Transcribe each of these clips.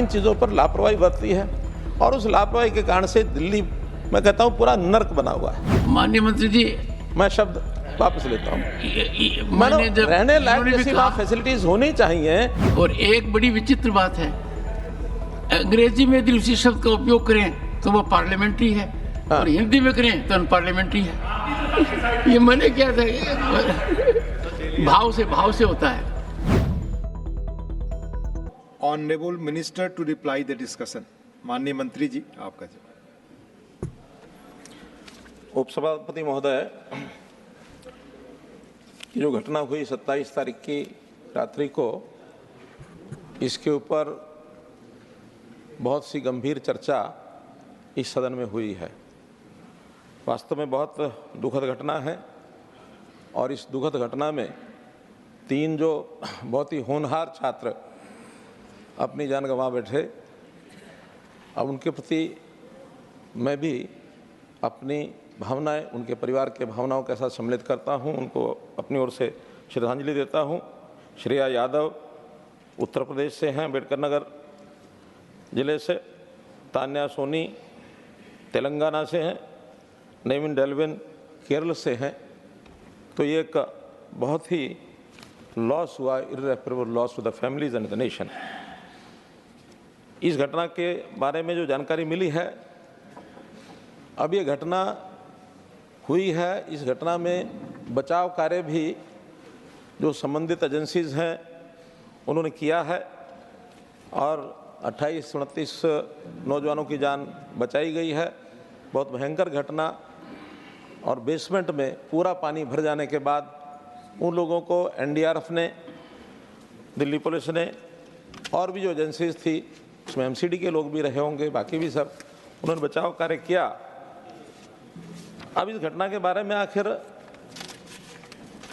इन चीज़ों पर लापरवाही बरती है और उस लापरवाही के कारण से दिल्ली, मैं कहता हूँ, पूरा नर्क बना हुआ है। माननीय मंत्री जी, मैं शब्द वापस लेता हूँ। मैंने जब रहने लायक इन्होंने भी जैसी कहा, वहाँ फैसिलिटीज होनी चाहिए। और एक बड़ी विचित्र बात है, अंग्रेजी में यदि उसी शब्द का उपयोग करें तो वो पार्लियामेंट्री है, और हिंदी में करें तो अनपार्लियामेंट्री है। ये मैंने क्या था, भाव से होता है। Honourable minister to reply the discussion. माननीय मंत्री जी, आपका जवाब। उपसभापति महोदय, की जो घटना हुई 27 तारीख की रात्रि को, इसके ऊपर बहुत सी गंभीर चर्चा इस सदन में हुई है। वास्तव में बहुत दुखद घटना है और इस दुखद घटना में 3 जो बहुत ही होनहार छात्र अपनी जान गंवा बैठे, अब उनके प्रति मैं भी अपनी भावनाएं, उनके परिवार के भावनाओं के साथ सम्मिलित करता हूं, उनको अपनी ओर से श्रद्धांजलि देता हूं। श्रेया यादव उत्तर प्रदेश से हैं, अम्बेडकर नगर ज़िले से। तान्या सोनी तेलंगाना से हैं। नेविन डेल्विन केरल से हैं। तो ये एक बहुत ही लॉस हुआ, irreparable loss to the families and the nation. इस घटना के बारे में जो जानकारी मिली है, अब ये घटना हुई है, इस घटना में बचाव कार्य भी जो संबंधित एजेंसीज हैं उन्होंने किया है और 28-29 नौजवानों की जान बचाई गई है। बहुत भयंकर घटना, और बेसमेंट में पूरा पानी भर जाने के बाद उन लोगों को एनडीआरएफ ने, दिल्ली पुलिस ने और भी जो एजेंसीज थी, उसमें एमसीडी के लोग भी रहे होंगे, बाकी भी सब, उन्होंने बचाव कार्य किया। अब इस घटना के बारे में आखिर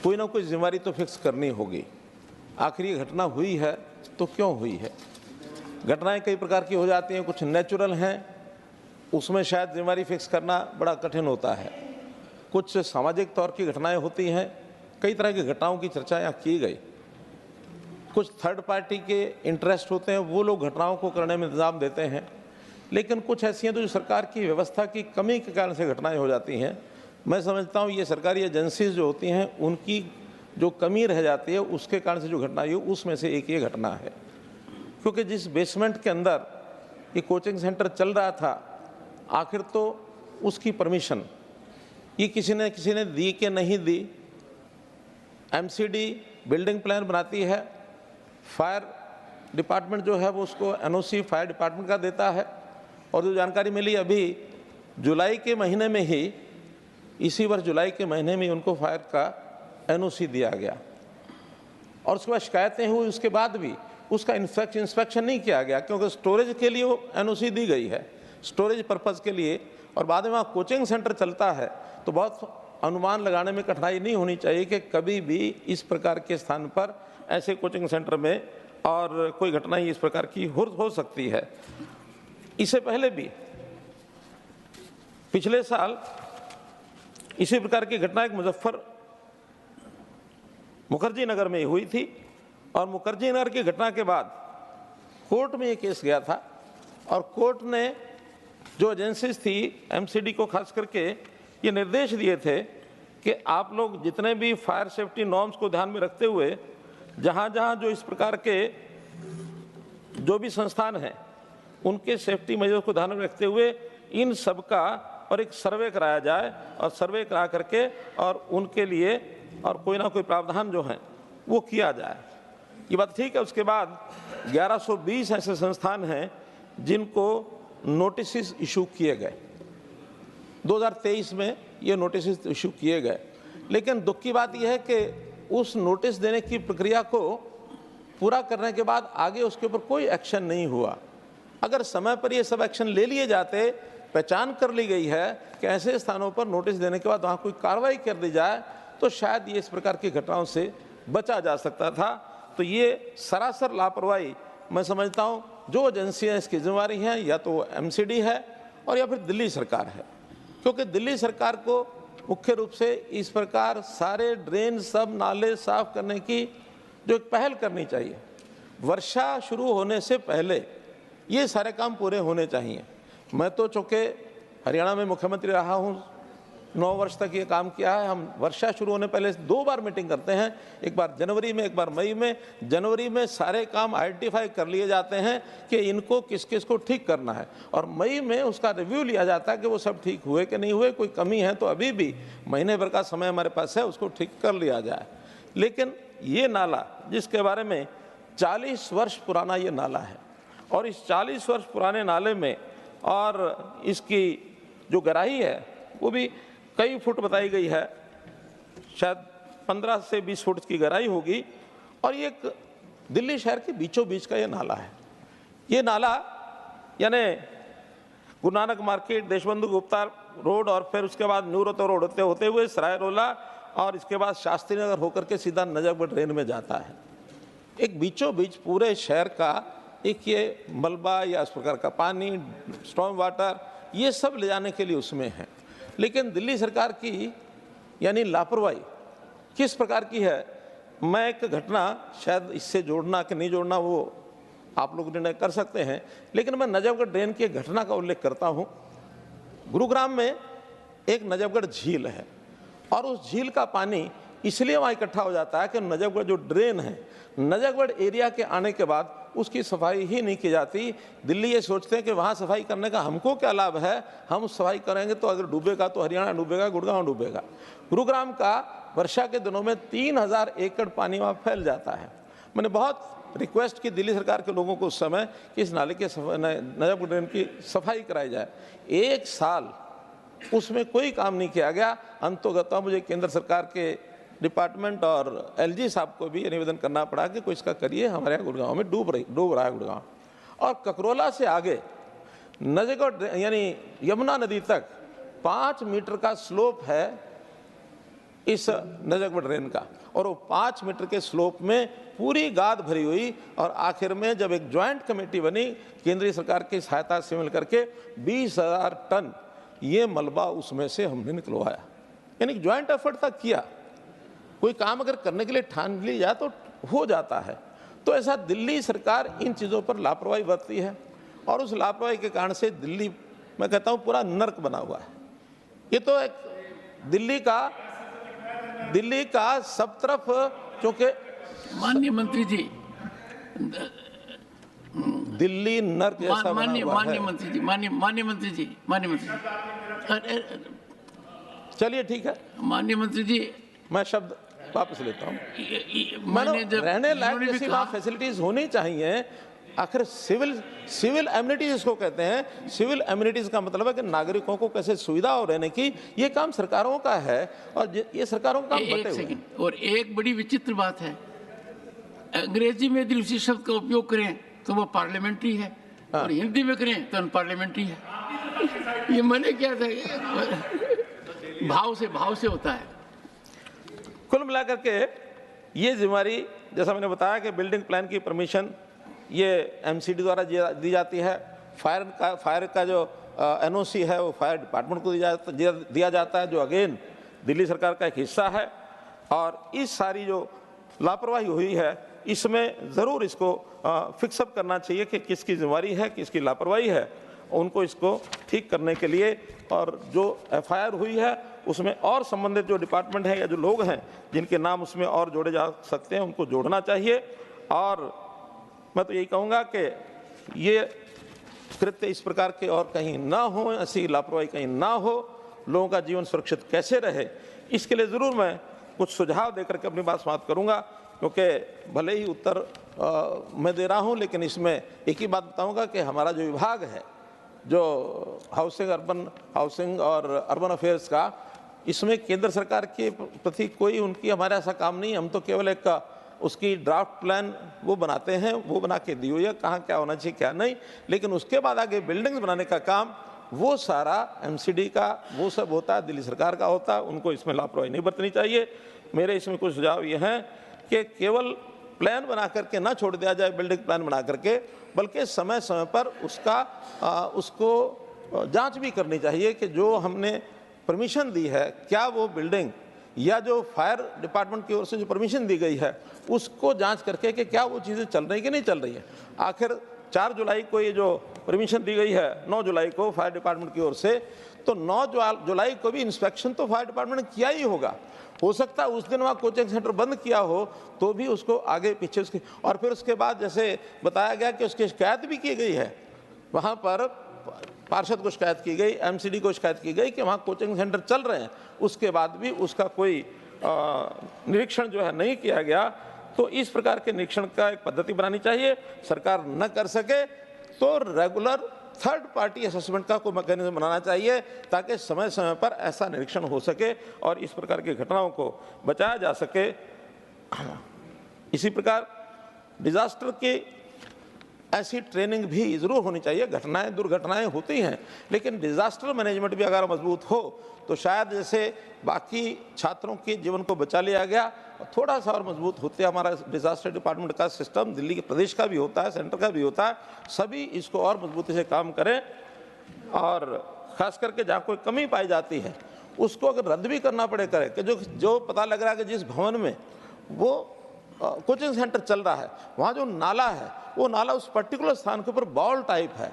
कोई ना कोई जिम्मेदारी तो फिक्स करनी होगी। आखिर ये घटना हुई है तो क्यों हुई है? घटनाएं कई प्रकार की हो जाती हैं, कुछ नेचुरल हैं, उसमें शायद जिम्मेदारी फिक्स करना बड़ा कठिन होता है। कुछ सामाजिक तौर की घटनाएं होती हैं, कई तरह की घटनाओं की चर्चा यहाँ की गई। कुछ थर्ड पार्टी के इंटरेस्ट होते हैं, वो लोग घटनाओं को करने में इंतजाम देते हैं, लेकिन कुछ ऐसी हैं तो जो सरकार की व्यवस्था की कमी के कारण से घटनाएं हो जाती हैं। मैं समझता हूँ ये सरकारी एजेंसीज जो होती हैं, उनकी जो कमी रह जाती है, उसके कारण से जो घटना हुई, उसमें से एक ये घटना है। क्योंकि जिस बेसमेंट के अंदर ये कोचिंग सेंटर चल रहा था, आखिर तो उसकी परमिशन ये किसी ने दी कि नहीं दी। एमसीडी बिल्डिंग प्लान बनाती है, फायर डिपार्टमेंट जो है वो उसको एनओसी फायर डिपार्टमेंट का देता है, और जो जानकारी मिली अभी जुलाई के महीने में ही, इसी वर्ष जुलाई के महीने में उनको फायर का एनओसी दिया गया, और उसके बाद शिकायतें हुई। उसके बाद भी उसका इंस्पेक्शन नहीं किया गया, क्योंकि स्टोरेज के लिए वो एनओसी दी गई है, स्टोरेज पर्पज़ के लिए, और बाद में वहाँ कोचिंग सेंटर चलता है। तो बहुत अनुमान लगाने में कठिनाई नहीं होनी चाहिए कि कभी भी इस प्रकार के स्थान पर, ऐसे कोचिंग सेंटर में, और कोई घटना ही इस प्रकार की हो सकती है। इससे पहले भी पिछले साल इसी प्रकार की घटना एक मुखर्जी नगर में हुई थी, और मुखर्जी नगर की घटना के बाद कोर्ट में ये केस गया था, और कोर्ट ने जो एजेंसीज थी, एमसीडी को खास करके ये निर्देश दिए थे कि आप लोग जितने भी फायर सेफ्टी नॉर्म्स को ध्यान में रखते हुए, जहाँ जहाँ जो इस प्रकार के जो भी संस्थान हैं, उनके सेफ्टी मेजर्स को ध्यान में रखते हुए इन सब का और एक सर्वे कराया जाए, और सर्वे करा करके और उनके लिए और कोई ना कोई प्रावधान जो है वो किया जाए। ये बात ठीक है। उसके बाद 1120 ऐसे संस्थान हैं जिनको नोटिस इशू किए गए, 2023 में ये नोटिस इशू किए गए। लेकिन दुख की बात यह है कि उस नोटिस देने की प्रक्रिया को पूरा करने के बाद आगे उसके ऊपर कोई एक्शन नहीं हुआ। अगर समय पर ये सब एक्शन ले लिए जाते, पहचान कर ली गई है कि ऐसे स्थानों पर नोटिस देने के बाद वहाँ कोई कार्रवाई कर दी जाए, तो शायद ये इस प्रकार की घटनाओं से बचा जा सकता था। तो ये सरासर लापरवाही मैं समझता हूँ। जो एजेंसियाँ इसकी जिम्मेवारी हैं, या तो एमसीडी है और या फिर दिल्ली सरकार है, क्योंकि दिल्ली सरकार को मुख्य रूप से इस प्रकार सारे ड्रेन, सब नाले साफ करने की जो एक पहल करनी चाहिए। वर्षा शुरू होने से पहले ये सारे काम पूरे होने चाहिए। मैं तो चूँकि हरियाणा में मुख्यमंत्री रहा हूँ, 9 वर्ष तक ये काम किया है। हम वर्षा शुरू होने पहले 2 बार मीटिंग करते हैं, एक बार जनवरी में, एक बार मई में। जनवरी में सारे काम आइडेंटिफाई कर लिए जाते हैं कि इनको किस किस को ठीक करना है, और मई में उसका रिव्यू लिया जाता है कि वो सब ठीक हुए कि नहीं हुए, कोई कमी है तो अभी भी महीने भर का समय हमारे पास है, उसको ठीक कर लिया जाए। लेकिन ये नाला जिसके बारे में 40 वर्ष पुराना ये नाला है, और इस 40 वर्ष पुराने नाले में और इसकी जो गहराई है वो भी कई फुट बताई गई है, शायद 15 से 20 फुट की गहराई होगी, और ये एक दिल्ली शहर के बीचों बीच का ये नाला है। ये नाला यानी गुरु नानक मार्केट, देशबंधु गुप्ता रोड और फिर उसके बाद न्यू रोतो रोड होते हुए सराय रोला और इसके बाद शास्त्री नगर होकर के सीधा नजफगढ़ ड्रेन में जाता है। एक बीचों बीच पूरे शहर का एक ये मलबा या इस प्रकार का पानी, स्टॉर्म वाटर, ये सब ले जाने के लिए उसमें है। लेकिन दिल्ली सरकार की यानी लापरवाही किस प्रकार की है, मैं एक घटना, शायद इससे जोड़ना कि नहीं जोड़ना वो आप लोग निर्णय कर सकते हैं, लेकिन मैं नजफगढ़ ड्रेन की एक घटना का उल्लेख करता हूँ। गुरुग्राम में एक नजफगढ़ झील है, और उस झील का पानी इसलिए वहाँ इकट्ठा हो जाता है कि नजफगढ़ जो ड्रेन है, नजफगढ़ एरिया के आने के बाद उसकी सफाई ही नहीं की जाती। दिल्ली ये सोचते हैं कि वहाँ सफाई करने का हमको क्या लाभ है, हम सफाई करेंगे तो अगर डूबेगा तो हरियाणा डूबेगा, गुड़गांव डूबेगा। गुरुग्राम का वर्षा के दिनों में 3000 एकड़ पानी वहाँ फैल जाता है। मैंने बहुत रिक्वेस्ट की दिल्ली सरकार के लोगों को उस समय कि इस नाले के नजफगढ़ ड्रेन की सफाई कराई जाए। 1 साल उसमें कोई काम नहीं किया गया। अंतोगत्वा मुझे केंद्र सरकार के डिपार्टमेंट और एलजी साहब को भी निवेदन करना पड़ा कि कोई इसका करिए, हमारे यहाँ गुड़गांव में डूब रहा है गुड़गांव। और ककरोला से आगे नजफगढ़ यानी यमुना नदी तक 5 मीटर का स्लोप है इस नजफगढ़ ड्रेन का, और वो 5 मीटर के स्लोप में पूरी गाद भरी हुई, और आखिर में जब एक ज्वाइंट कमेटी बनी केंद्रीय सरकार की सहायता से मिल करके 20,000 टन ये मलबा उसमें से हमने निकलवाया। यानी ज्वाइंट एफर्ट तक किया। कोई काम अगर करने के लिए ठान ली जाए तो हो जाता है। तो ऐसा दिल्ली सरकार इन चीज़ों पर लापरवाही बरतती है, और उस लापरवाही के कारण से दिल्ली, मैं कहता हूँ, पूरा नर्क बना हुआ है। ये तो एक दिल्ली का सब तरफ, क्योंकि माननीय मंत्री जी, दिल्ली नर्क जैसा बना हुआ है। माननीय मंत्री जी, चलिए ठीक है माननीय मंत्री जी, मैं शब्द वापस लेता हूँ। मैंने जब रहने लायक उन्होंने भी जैसी कहा- वहाँ फैसिलिटीज होनी चाहिए। आखिर सिविल एमिनिटीज इसको कहते हैं। सिविल एमिनिटीज का मतलब है कि नागरिकों को कैसे सुविधा हो रहने की, ये काम सरकारों का है, और ये सरकारों का काम एक बटे हुए। सेकंड, और एक बड़ी विचित्र बात है, अंग्रेजी में यदि उसी शब्द का उपयोग करें तो वो पार्लियामेंट्री है, और हिंदी में करें तो अनपार्लियामेंट्री है। ये मैंने क्या था, भाव से होता है। कुल मिलाकर के ये जिम्मेदारी, जैसा मैंने बताया कि बिल्डिंग प्लान की परमिशन ये एमसीडी द्वारा दी जाती है। फायर का जो एनओसी है वो फायर डिपार्टमेंट को दिया जाता है, जो अगेन दिल्ली सरकार का एक हिस्सा है। और इस सारी जो लापरवाही हुई है, इसमें ज़रूर इसको फिक्सअप करना चाहिए कि किसकी जिम्मेदारी है, किसकी लापरवाही है, उनको इसको ठीक करने के लिए। और जो एफआईआर हुई है उसमें और संबंधित जो डिपार्टमेंट है या जो लोग हैं जिनके नाम उसमें और जोड़े जा सकते हैं, उनको जोड़ना चाहिए। और मैं तो यही कहूँगा कि ये कृत्य इस प्रकार के और कहीं ना हो, ऐसी लापरवाही कहीं ना हो, लोगों का जीवन सुरक्षित कैसे रहे, इसके लिए ज़रूर मैं कुछ सुझाव देकर के अपनी बात समाप्त करूँगा। क्योंकि भले ही उत्तर मैं दे रहा हूँ, लेकिन इसमें एक ही बात बताऊँगा कि हमारा जो विभाग है, जो अर्बन हाउसिंग और अर्बन अफेयर्स का, इसमें केंद्र सरकार के प्रति कोई उनकी हमारा ऐसा काम नहीं है। हम तो केवल एक उसकी ड्राफ्ट प्लान वो बनाते हैं, वो बना के दी हुई है, कहाँ क्या होना चाहिए क्या नहीं। लेकिन उसके बाद आगे बिल्डिंग्स बनाने का काम वो सारा एमसीडी का वो सब होता है, दिल्ली सरकार का होता है। उनको इसमें लापरवाही नहीं बरतनी चाहिए। मेरे इसमें कुछ सुझाव ये हैं कि केवल प्लान बना करके ना छोड़ दिया जाए, बिल्डिंग प्लान बना करके, बल्कि समय समय पर उसको जांच भी करनी चाहिए कि जो हमने परमिशन दी है, क्या वो बिल्डिंग या जो फायर डिपार्टमेंट की ओर से जो परमिशन दी गई है उसको जांच करके कि क्या वो चीज़ें चल रही कि नहीं चल रही है। आखिर 4 जुलाई को ये जो परमिशन दी गई है 9 जुलाई को फायर डिपार्टमेंट की ओर से, तो 9 जुलाई को भी इंस्पेक्शन तो फायर डिपार्टमेंट ने किया ही होगा। हो सकता है उस दिन वहाँ कोचिंग सेंटर बंद किया हो तो भी उसको आगे पीछे उसके, और फिर उसके बाद जैसे बताया गया कि उसकी शिकायत भी की गई है, वहाँ पर पार्षद को शिकायत की गई, एमसीडी को शिकायत की गई कि वहाँ कोचिंग सेंटर चल रहे हैं, उसके बाद भी उसका कोई निरीक्षण जो है नहीं किया गया। तो इस प्रकार के निरीक्षण का एक पद्धति बनानी चाहिए। सरकार न कर सके तो रेगुलर थर्ड पार्टी असेसमेंट का कोई मैकेनिज्म बनाना चाहिए ताकि समय समय पर ऐसा निरीक्षण हो सके और इस प्रकार की घटनाओं को बचाया जा सके। इसी प्रकार डिजास्टर की ऐसी ट्रेनिंग भी ज़रूर होनी चाहिए। घटनाएं दुर्घटनाएं होती हैं, लेकिन डिजास्टर मैनेजमेंट भी अगर मजबूत हो तो शायद जैसे बाकी छात्रों के जीवन को बचा लिया गया, थोड़ा सा और मजबूत होते हमारा डिजास्टर डिपार्टमेंट का सिस्टम, दिल्ली के प्रदेश का भी होता है, सेंटर का भी होता है, सभी इसको और मजबूती से काम करें और ख़ास करके जहाँ कोई कमी पाई जाती है उसको अगर रद्द भी करना पड़े करें कि जो पता लग रहा है कि जिस भवन में वो कोचिंग सेंटर चल रहा है वहाँ जो नाला है वो नाला उस पर्टिकुलर स्थान के ऊपर बॉल टाइप है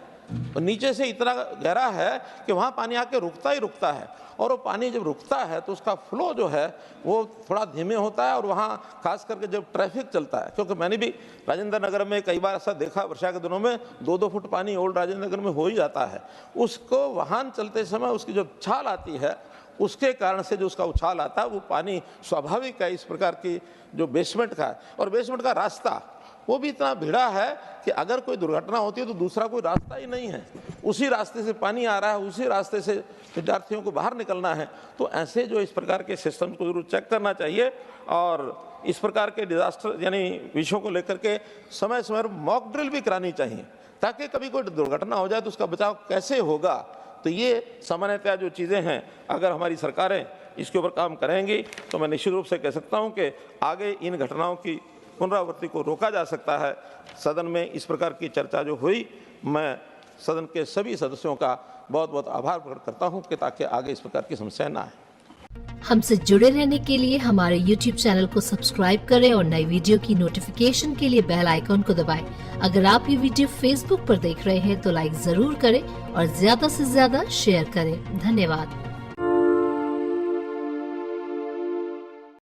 और नीचे से इतना गहरा है कि वहाँ पानी आके रुकता ही रुकता है, और वो पानी जब रुकता है तो उसका फ्लो जो है वो थोड़ा धीमे होता है, और वहाँ खास करके जब ट्रैफिक चलता है, क्योंकि मैंने भी राजेंद्र नगर में कई बार ऐसा देखा, वर्षा के दिनों में 2-2 फुट पानी ओल्ड राजेंद्र नगर में हो ही जाता है। उसको वाहन चलते समय उसकी जो छाल आती है उसके कारण से जो उसका उछाल आता है वो पानी स्वाभाविक है इस प्रकार की जो बेसमेंट का है, और बेसमेंट का रास्ता वो भी इतना भिड़ा है कि अगर कोई दुर्घटना होती है तो दूसरा कोई रास्ता ही नहीं है, उसी रास्ते से पानी आ रहा है, उसी रास्ते से विद्यार्थियों को बाहर निकलना है। तो ऐसे जो इस प्रकार के सिस्टम को जरूर चेक करना चाहिए और इस प्रकार के डिजास्टर यानी विषयों को लेकर के समय समय पर मॉक ड्रिल भी करानी चाहिए ताकि कभी कोई दुर्घटना हो जाए तो उसका बचाव कैसे होगा। तो ये सामान्यतः जो चीज़ें हैं अगर हमारी सरकारें इसके ऊपर काम करेंगी तो मैं निश्चित रूप से कह सकता हूँ कि आगे इन घटनाओं की पुनरावृत्ति को रोका जा सकता है। सदन में इस प्रकार की चर्चा जो हुई, मैं सदन के सभी सदस्यों का बहुत बहुत आभार प्रकट करता हूं कि ताकि आगे इस प्रकार की समस्या ना आए। हमसे जुड़े रहने के लिए हमारे YouTube चैनल को सब्सक्राइब करें और नई वीडियो की नोटिफिकेशन के लिए बेल आइकॉन को दबाएं। अगर आप ये वीडियो Facebook पर देख रहे हैं तो लाइक जरूर करें और ज्यादा से ज्यादा शेयर करें। धन्यवाद।